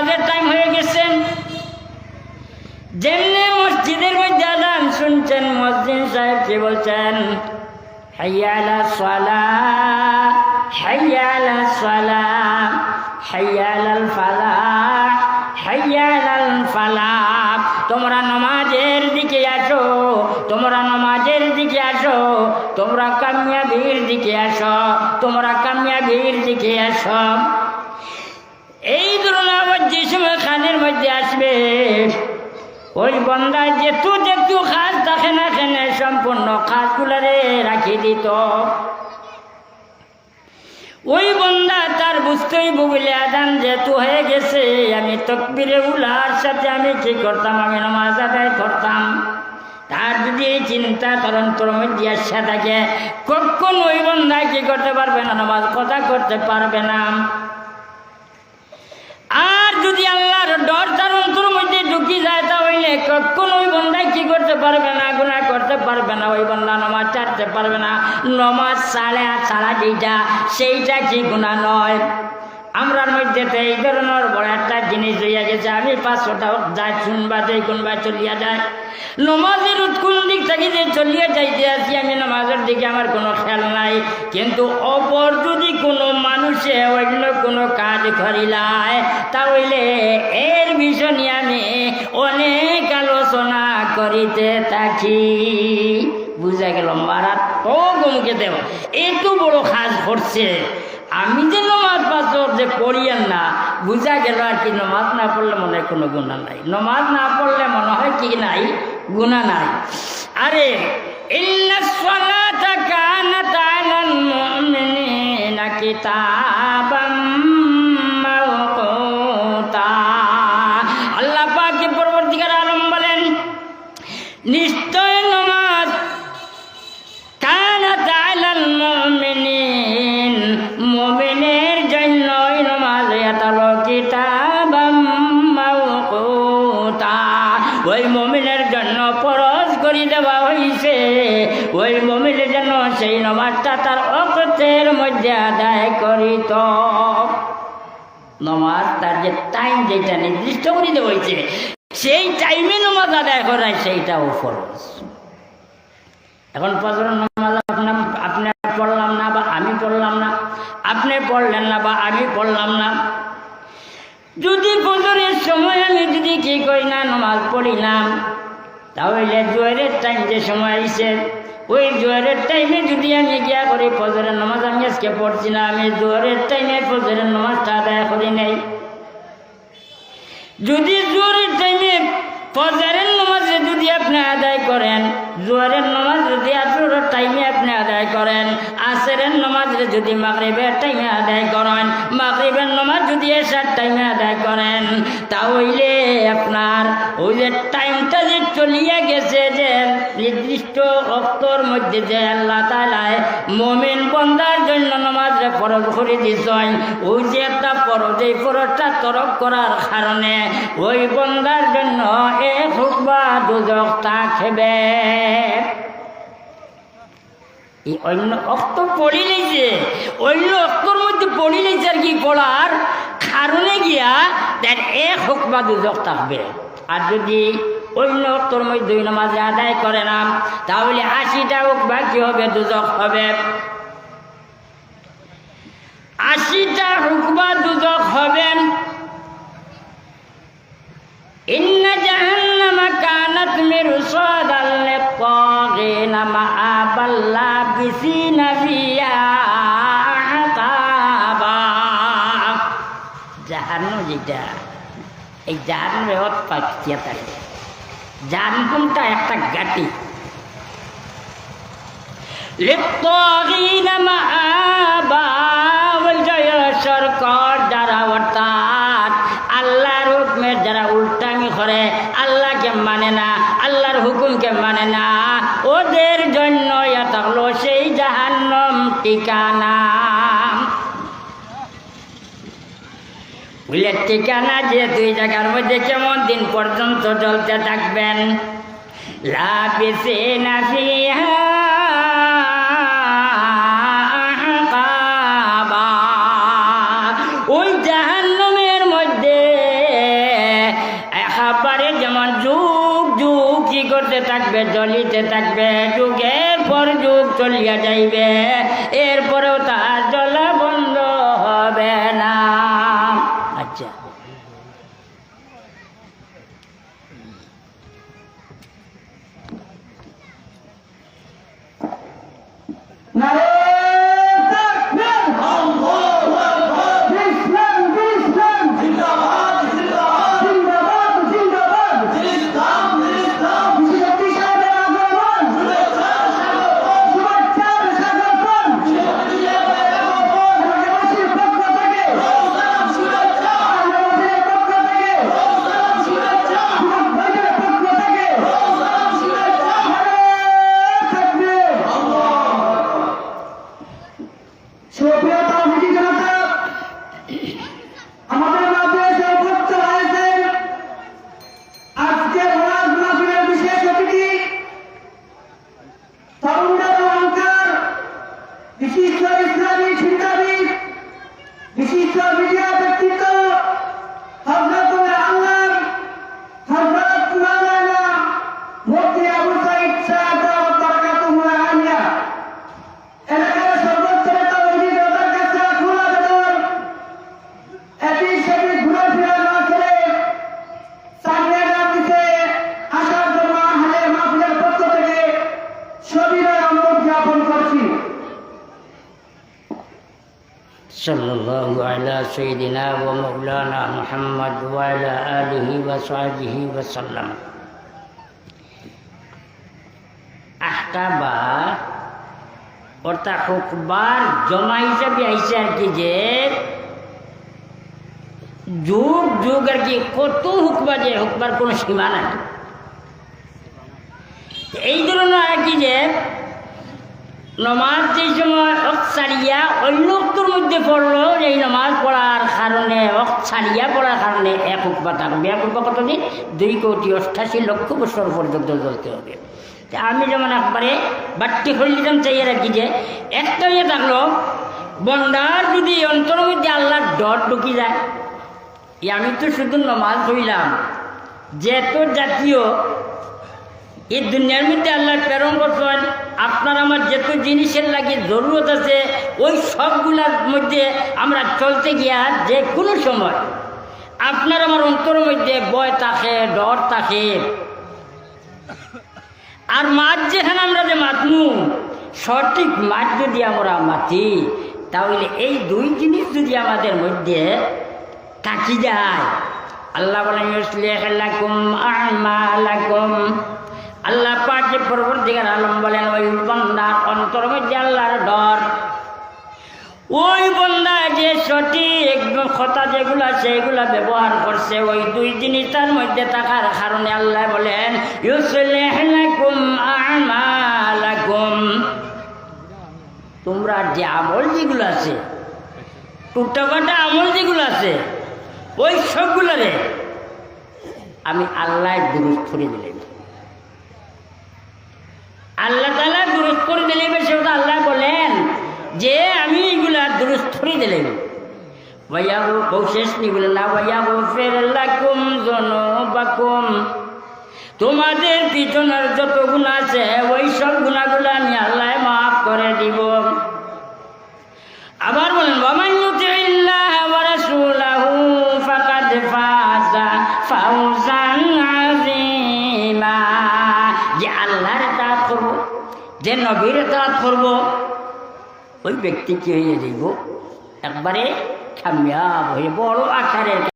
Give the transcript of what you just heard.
নামাজের টাইম হয়ে গেছে। যেমনি মসজিদের মধ্যে আযান শুনছেন, মুয়াজ্জিন সাহেব কি বলছেন? হাইয়া আলাস সালাহ, হাইয়া আলাস সালাহ, হাইয়া আলাল ফালাহ, হাইয়া আলাল ফালাহ। তোমরা নামাজের দিকে আসো, তোমরা নামাজের দিকে আসো, তোমরা কামিয়াবির দিকে আসো, তোমরা কামিয়াবির দিকে আসো। এই ধরনের আওয়াজ যে সময় কানের মধ্যে আসবে, ওই বন্দা যেটু যেটু কাজ থাকে না কেন সম্পূর্ণ কাজগুলারে রাখি দিত। ওই বন্দা তার বুঝতেই বলে আযান যেহেতু হয়ে গেছে, আমি তাকবীরে উলার সাথে আমি কি করতাম? আমি নামাজ আদায় করতাম। তার যদি এই চিন্তা তরন্তর মধ্যে আসা থাকে, কখন ওই বন্দা কি করতে পারবে না? নামাজ কথা করতে পারবে না। আর যদি আল্লাহর ডর তার অন্তর মধ্যে ঢুকি যায়, তাহলে কখন ওই বন্দায় কি করতে পারবে না? গুনাহ করতে পারবে না। ওই বন্দা নামাজ ছাড়তে পারবে না। নামাজ ছাড়া যেটা, সেইটা কি গুনাহ নয়? আমরার মধ্যে তো এই ধরনের বড় একটা জিনিস হইয়া গেছে, আমি 500টা যায় শুনবা দেই, কোনবা চলিয়া যায়। নামাজের কোন দিক থেকে যে চলিয়ে যাইতে আছি, আমি নামাজের দিকে আমার কোনো খেয়াল নাই। কিন্তু অপর যদি কোনো মানুষে অন্য কোনো কাজ করিলায়, তাহলে এর বিষয় নিয়ে আমি অনেক আলোচনা করিতে থাকি। বুঝা গেল? মারা তো গমকে দেব এত বড় কাজ করছে, আমি যে নামাজ পাঁচর যে পড়িয়েন না, বুঝা গেল আর কি নামাজ না পড়লে মনে হয় কোনো গুনাহ নাই। নামাজ না পড়লে মনে হয় কি নাই? গুনাহ নাই। আরে ইন্নাস সালাতা কানাত আলাল মুমিনিনা কিতাবাম মাওকুতা। আল্লাহ পাক পরবর্তীকার আলম বলেন, নিশ্চয় নামাজ কানাত আলাল মুমিনিন, মুমিনের জন্য নামাজ এতালো কিতাবাম মাওকুতা। ওই মুমিনের জন্য ফরজ করে দেওয়া হয়েছে। ওই মুমিনের জন্য সেই নামাজটা তার ওয়াক্তের মধ্যে আদায় করিত। নামাজ তার যে টাইম, যেটা নির্দিষ্ট করে দেওয়া হয়েছে, সেই টাইমে নামাজ আদায় করায়, সেইটাও ফরজ। এখন ফজরের নামাজ আপনি পড়লাম না বা আমি পড়লাম না, আপনি পড়লেন না বা আমি পড়লাম না। যদি ফজরের সময় আমি যদি কি করি না, নামাজ পড়ি না, তাহলে জোহরের টাইম যে সময় আইছে, ওই জোহরের টাইমে যদি আমি গিয়া করি ফজরের নামাজ, আমি আজকে পড়ছি না, আমি জোহরের টাইমে ফজরের নামাজটা আদায় করি নাই। যদি জোহরের টাইমে ফজরের নামাজ যদি আপনি আদায় করেন, জোহরের নামাজ যদি আসরের টাইমে আপনি আদায় করেন, আসরের নামাজ যদি মাগরিবের টাইমে আদায় করেন, মাগরিবের নামাজ যদি এশার টাইমে আদায় করেন, তাহলে আপনার ওই যে টাইমটা যে চলিয়া গেছে, যে নির্দিষ্ট অক্তর মধ্যে যে আল্লাহ তাআলা মুমিন বান্দার জন্য নামাজ ফরজ করে দিয়েছেন, ওই যে একটা ফরজ, এই ফরজটা তরক করার কারণে ওই বান্দার জন্য এক হুকবা দুজক থাকবে। এই অন্য অক্ত পড়িলেই যে অন্য অক্তর মধ্যে পড়িলেই আর কি পড়ার কারণে গিয়া তার এক হুকবা দুজক থাকবে। আর যদি অন্য অক্তর মধ্যে নামাজ আদায় করে না, তাহলে 80টা হুকবা কি হবে? দুজক হবে। 80টা হুকবা দুজক হবেন। ইন্না জাহান্নামা কানাত মিরসাদাল লিত-তাগিনা মাআবাল লাবিসিনা ফিহা আহকাবা। জাহান্নাম যেটা, এই জাহান্নামে অত পাকিয়া থাকে। জাহান্নামটা একটা গাটি। লিত-তাগিনা মাআবা, ওই সরকার যারা অর্থাৎ আল্লাহর হুকুমের যারা উল্টামি করে, আল্লাহকে মানে না, আল্লাহর হুকুমকে মানে না, ওদের জন্য এটা হলো সেই জাহান্নাম ঠিকানা। বুঝলে? ঠিকানা যে দুই জায়গার মধ্যে কেমন দিন পর্যন্ত চলতে থাকবেন। লাবিসিনা ফিহা আহকাবা, ওই জাহান্নামের মধ্যে করতে থাকবে, জ্বলিতে থাকবে, যুগের পর যুগ চলিয়া যাইবে, এরপরেও তার জ্বলা বন্ধ হবে না। আচ্ছা, সাল্লাল্লাহু আলা সাইয়্যিদিনা ওয়া মাওলানা মুহাম্মদ ওয়া আলা আলিহি ওয়া সাহবিহি ওয়া সাল্লাম। আহকাবা অর্থাৎ হুকবার জমা হিসাবে আইসে আর কি, যে যুগ যুগ আর কি কত হুকবা, যে হুকবার কোনো সীমা নাই। এই ধরনের আর কি যে নমাজ যে সময় ছাড়িয়া অন্য অক্তর মধ্যে পড়লো, এই নমাজ পড়ার কারণে ছাড়িয়া পড়ার কারণে এক হুকবা থাকবে। এক হুকবা কতদিন? 2,88,00,000 বছর পর্যন্ত চলতে হবে। আমি যেমন একবারে বাট্টি হইলাম চাইয়া রাখি যে একটা ইয়ে থাকলো, বন্দার যদি অন্তরের মধ্যে আল্লাহর ডর ঢুকি যায়, আমি তো শুধু নমাজ হইলাম, যেহেতু জাতীয় এই দুনিয়ার মধ্যে আল্লাহ প্রেরণ করছেন, আপনার আমার যত জিনিসের লাগে জরুরত আছে, ওই সবগুলার মধ্যে আমরা চলতে গিয়া যে কোনো সময় আপনার আমার অন্তরের মধ্যে ভয় থাকে, ডর থাকে। আর মাছ যেখানে আমরা যে মাতমু, সঠিক মাছ যদি আমরা মাতি, তাহলে এই দুই জিনিস যদি আমাদের মধ্যে থাকি যায়, আল্লাহ বলেন ইউসলিহুলাকুম আ'মালাকুম, আল্লাহ পাক যে পরবর্তীকার আলম বলেন ওই বান্দার অন্তর মধ্যে আল্লাহর ডর, ওই বান্দা যে সঠিক কথা যেগুলো সেগুলা ব্যবহার করছে, ওই দুই জিনিস তার মধ্যে থাকার কারণে আল্লাহ বলেন ইউসলিহুলাকুম আ'মালাকুম, তোমরা যে আমল যেগুলো আছে, টুকটাকাটা আমল যেগুলো আছে, ওই সবগুলোরে আমি আল্লাহ দুরূস্ত করে দিলেন। আল্লাহ তাআলা দুরূস্ত করে দিলেন, সেটা আল্লাহ বলেন যে আমি এইগুলা দুরূস্ত করে দিলেন। ওয়াইয়াহু শেষ নি বলেন না, ওয়াইয়াগফির লাকুম যুনুবাকুম, তোমাদের পিছনের যত গুনাহ আছে ওই সব গুনাহগুলো আমি আল্লাহ মাফ করে দিব। আবার বলেন ওয়ামান ইউতিল্লাহ ওয়া রাসূলাহু ফাকাদ ফাযা ফাওজান আযীমা, যে আল্লাহর ইতাআত করব, যে নবীর ইতাআত করব, ওই ব্যক্তি কি হয়ে যাইব? একবারে কামিয়াব হয়ে বড় আকারে